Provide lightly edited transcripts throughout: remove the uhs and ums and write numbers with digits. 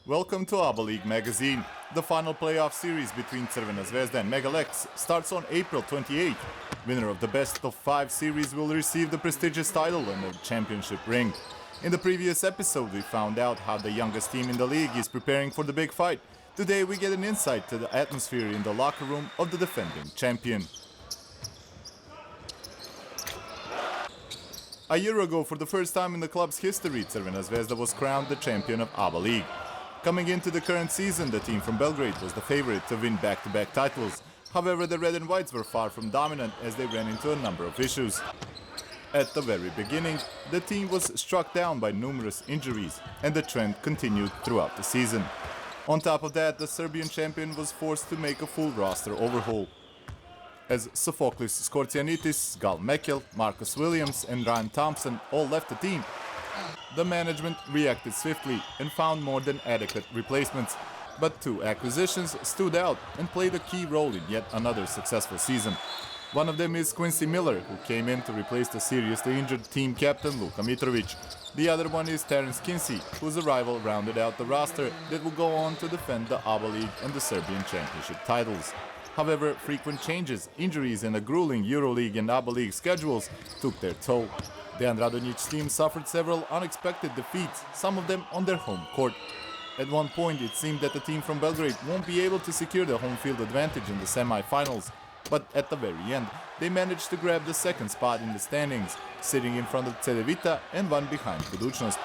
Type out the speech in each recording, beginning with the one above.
Welcome to ABA League magazine. The final playoff series between Crvena Zvezda and Megalex starts on April 28. Winner of the best of 5 series will receive the prestigious title and the championship ring. In the previous episode, we found out how the youngest team in the league is preparing for the big fight. Today we get an insight to the atmosphere in the locker room of the defending champion. A year ago, for the first time in the club's history, Crvena Zvezda was crowned the champion of ABA League. Coming into the current season, the team from Belgrade was the favorite to win back-to-back titles. However, the red and whites were far from dominant as they ran into a number of issues. At the very beginning, the team was struck down by numerous injuries, and the trend continued throughout the season. On top of that, the Serbian champion was forced to make a full roster overhaul. As Sofoklis Skorcianitis, Gal Mekel, Marcus Williams and Ryan Thompson all left the team, the management reacted swiftly and found more than adequate replacements. But 2 acquisitions stood out and played a key role in yet another successful season. One of them is Quincy Miller, who came in to replace the seriously injured team captain Luka Mitrovic. The other one is Terence Kinsey, whose arrival rounded out the roster that will go on to defend the ABA League and the Serbian Championship titles. However, frequent changes, injuries and a grueling EuroLeague and ABA League schedules took their toll. Dejan Radonjic's team suffered several unexpected defeats, some of them on their home court. At one point, it seemed that the team from Belgrade won't be able to secure the home field advantage in the semi-finals. But at the very end, they managed to grab the second spot in the standings, sitting in front of Cedevita and one behind Budućnost.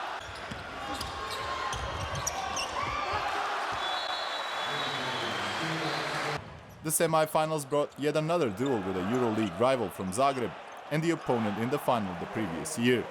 The semi-finals brought yet another duel with a EuroLeague rival from Zagreb and the opponent in the final the previous year.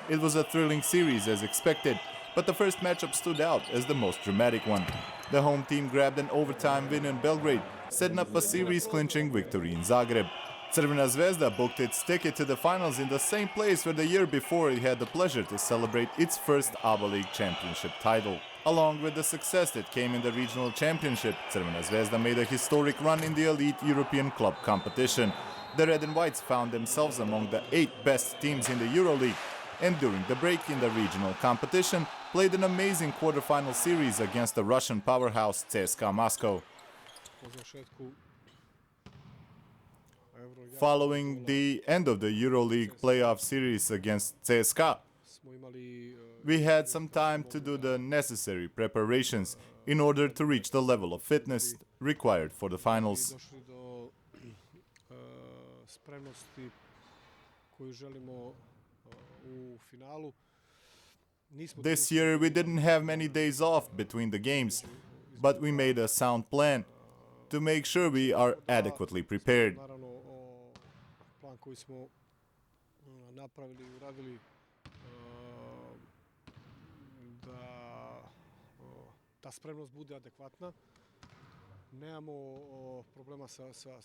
It was a thrilling series as expected, but the first matchup stood out as the most dramatic one. The home team grabbed an overtime win in Belgrade, setting up a series-clinching victory in Zagreb. Crvena Zvezda booked its ticket to the finals in the same place where the year before it had the pleasure to celebrate its first ABA League championship title. Along with the success that came in the regional championship, Crvena Zvezda made a historic run in the elite European club competition. The Red and Whites found themselves among the 8 best teams in the EuroLeague, and during the break in the regional competition, played an amazing quarterfinal series against the Russian powerhouse CSKA Moscow. Following the end of the EuroLeague playoff series against CSKA, we had some time to do the necessary preparations in order to reach the level of fitness required for the finals. This year we didn't have many days off between the games, but we made a sound plan to make sure we are adequately prepared.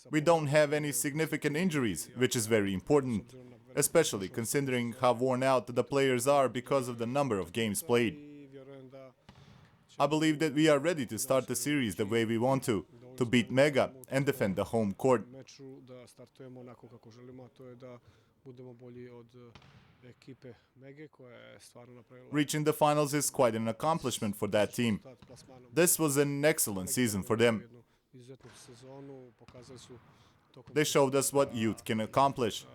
We don't have any significant injuries, which is very important, especially considering how worn out the players are because of the number of games played. I believe that we are ready to start the series the way we want to beat Mega and defend the home court. Reaching the finals is quite an accomplishment for that team. This was an excellent season for them. They showed us what youth can accomplish.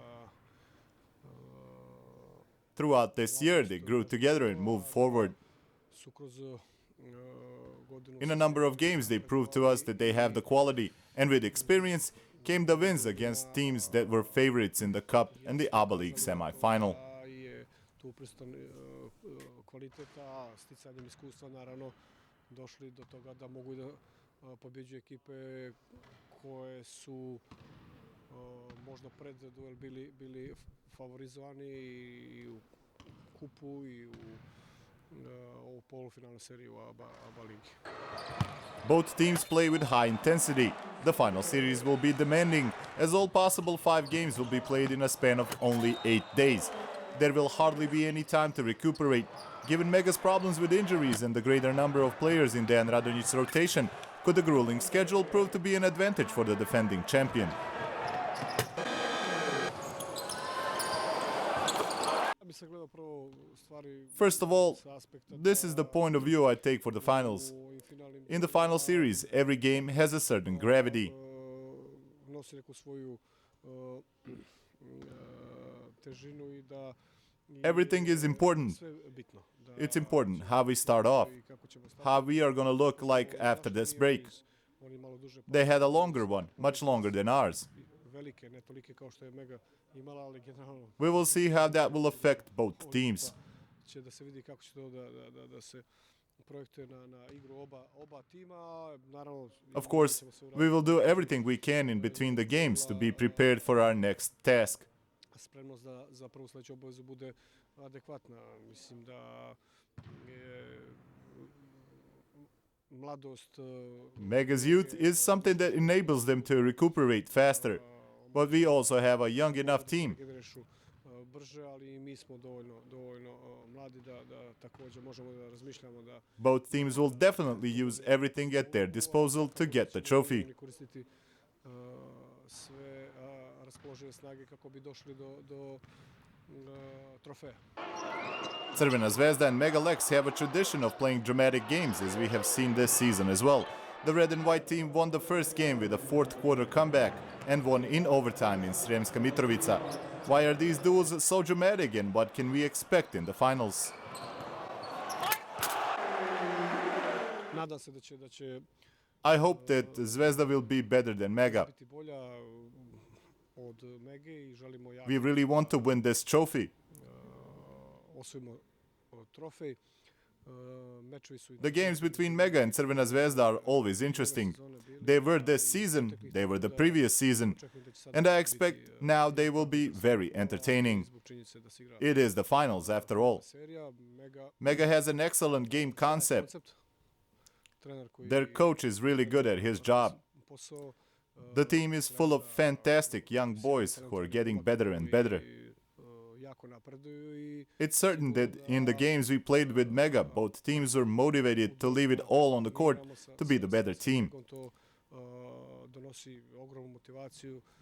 Throughout this year, they grew together and moved forward. In a number of games, they proved to us that they have the quality, and with experience came the wins against teams that were favorites in the Cup and the ABA League semi-final. Both teams play with high intensity. The final series will be demanding, as all possible 5 games will be played in a span of only 8 days. There will hardly be any time to recuperate. Given Mega's problems with injuries and the greater number of players in Dejan Radonjic's rotation, could the grueling schedule prove to be an advantage for the defending champion? First of all, this is the point of view I take for the finals. In the final series, every game has a certain gravity. Everything is important. It's important how we start off, how we are going to look like after this break. They had a longer one, much longer than ours. We will see how that will affect both teams. Of course, we will do everything we can in between the games to be prepared for our next task. Mega's youth is something that enables them to recuperate faster, but we also have a young enough team. Both teams will definitely use everything at their disposal to get the trophy. Crvena zvezda and Mega Lex have a tradition of playing dramatic games, as we have seen this season as well. The red and white team won the first game with a fourth quarter comeback and won in overtime in Sremska Mitrovica. Why are these duels so dramatic, and what can we expect in the finals? I hope that Zvezda will be better than Mega. We really want to win this trophy. The games between Mega and Crvena zvezda are always interesting. They were this season, they were the previous season, and I expect now they will be very entertaining. It is the finals after all. Mega has an excellent game concept. Their coach is really good at his job. The team is full of fantastic young boys who are getting better and better. It's certain that in the games we played with Mega, both teams were motivated to leave it all on the court to be the better team.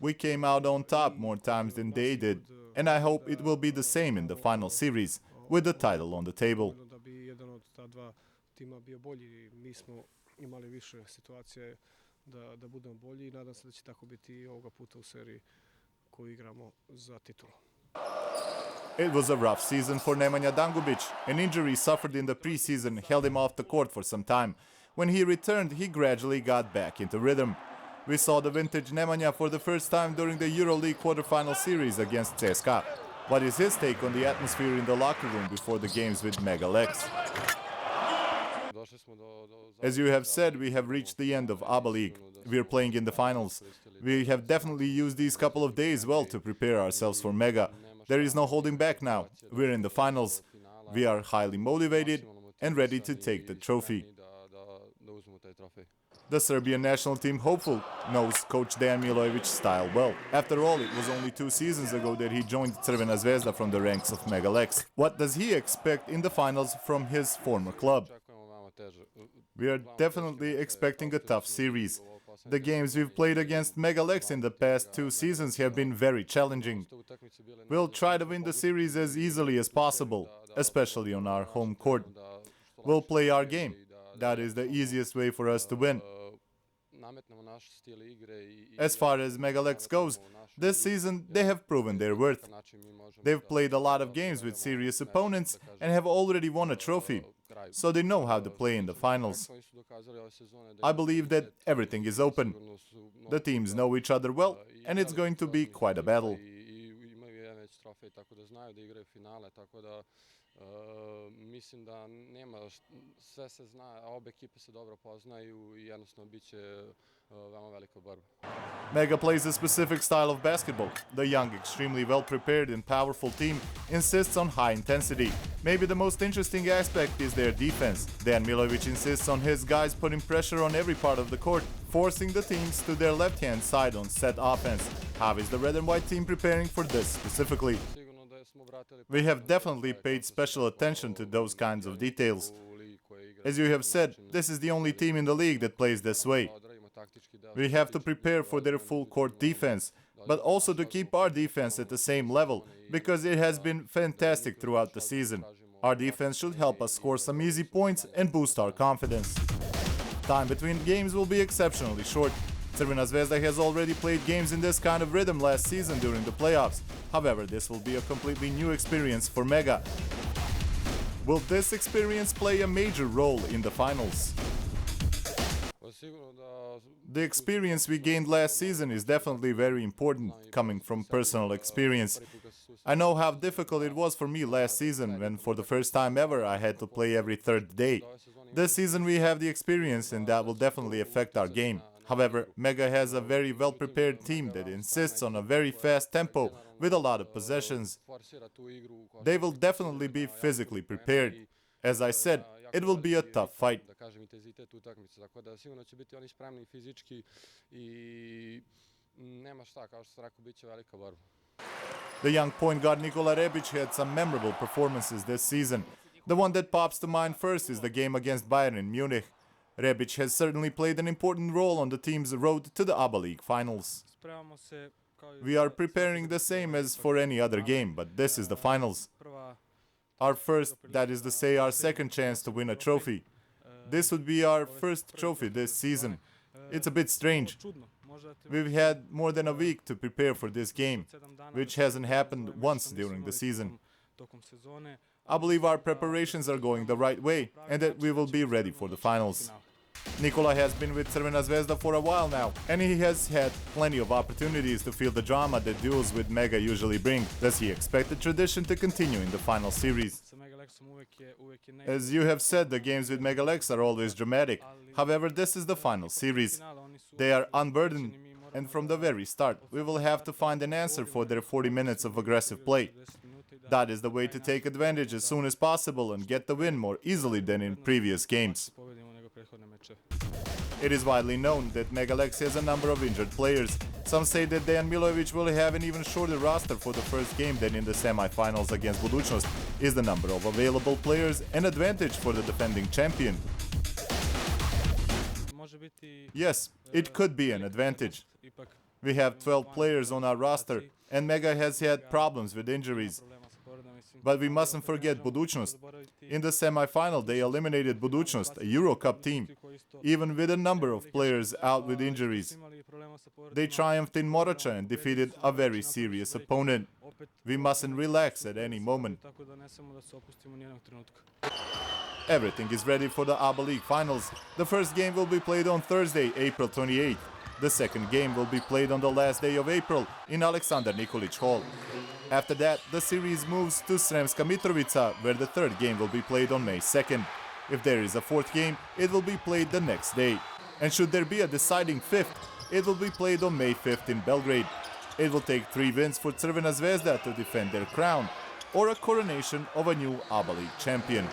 We came out on top more times than they did, and I hope it will be the same in the final series, with the title on the table. It was a rough season for Nemanja Dangubic. An injury suffered in the preseason held him off the court for some time. When he returned, he gradually got back into rhythm. We saw the vintage Nemanja for the first time during the EuroLeague quarterfinal series against CSKA. What is his take on the atmosphere in the locker room before the games with Mega Lex? As you have said, we have reached the end of ABA League. We are playing in the finals. We have definitely used these couple of days well to prepare ourselves for Mega. There is no holding back now. We're in the finals. We are highly motivated and ready to take the trophy. The Serbian national team hopeful knows coach Dejan Milojevic's style well. After all, it was only 2 seasons ago that he joined Crvena zvezda from the ranks of Mega Lex. What does he expect in the finals from his former club? We are definitely expecting a tough series. The games we've played against Mega Lex in the past 2 seasons have been very challenging. We'll try to win the series as easily as possible, especially on our home court. We'll play our game. That is the easiest way for us to win. As far as Mega Lex goes, this season they have proven their worth. They've played a lot of games with serious opponents and have already won a trophy, so they know how to play in the finals. I believe that everything is open. The teams know each other well, and it's going to be quite a battle. Mislim da nema, sve se zna, a obe ekipe se dobro poznaju I jednostavno biće veoma velika borba. Mega plays a specific style of basketball. The young, extremely well-prepared and powerful team insists on high intensity. Maybe the most interesting aspect is their defense. Dejan Milojevic insists on his guys putting pressure on every part of the court, forcing the teams to their left-hand side on set offense. How is the red and white team preparing for this specifically? We have definitely paid special attention to those kinds of details. As you have said, this is the only team in the league that plays this way. We have to prepare for their full court defense, but also to keep our defense at the same level, because it has been fantastic throughout the season. Our defense should help us score some easy points and boost our confidence. Time between games will be exceptionally short. Crvena zvezda has already played games in this kind of rhythm last season during the playoffs. However, this will be a completely new experience for Mega. Will this experience play a major role in the finals? The experience we gained last season is definitely very important, coming from personal experience. I know how difficult it was for me last season when for the first time ever I had to play every third day. This season we have the experience and that will definitely affect our game. However, Mega has a very well-prepared team that insists on a very fast tempo with a lot of possessions. They will definitely be physically prepared. As I said, it will be a tough fight. The young point guard Nikola Rebic had some memorable performances this season. The one that pops to mind first is the game against Bayern in Munich. Rebic has certainly played an important role on the team's road to the ABA League finals. We are preparing the same as for any other game, but this is the finals. Our first, that is to say, our second chance to win a trophy. This would be our first trophy this season. It's a bit strange. We've had more than a week to prepare for this game, which hasn't happened once during the season. I believe our preparations are going the right way and that we will be ready for the finals. Nikola has been with Crvena zvezda for a while now, and he has had plenty of opportunities to feel the drama that duels with Mega usually bring. Does he expect the tradition to continue in the final series? As you have said, the games with Megalex are always dramatic. However, this is the final series. They are unburdened, and from the very start, we will have to find an answer for their 40 minutes of aggressive play. That is the way to take advantage as soon as possible and get the win more easily than in previous games. It is widely known that Megalex has a number of injured players. Some say that Dejan Milojevic will have an even shorter roster for the first game than in the semi-finals against Budućnost. Is the number of available players an advantage for the defending champion? Yes, it could be an advantage. We have 12 players on our roster, and Mega has had problems with injuries. But we mustn't forget Budućnost. In the semi-final, they eliminated Budućnost, a Euro Cup team, even with a number of players out with injuries. They triumphed in Morača and defeated a very serious opponent. We mustn't relax at any moment. Everything is ready for the ABA League finals. The first game will be played on Thursday, April 28th. The second game will be played on the last day of April in Aleksandar Nikolić Hall. After that, the series moves to Sremska Mitrovica, where the third game will be played on May 2nd. If there is a fourth game, it will be played the next day. And should there be a deciding fifth, it will be played on May 5th in Belgrade. It will take 3 wins for Crvena zvezda to defend their crown, or a coronation of a new ABA League champion.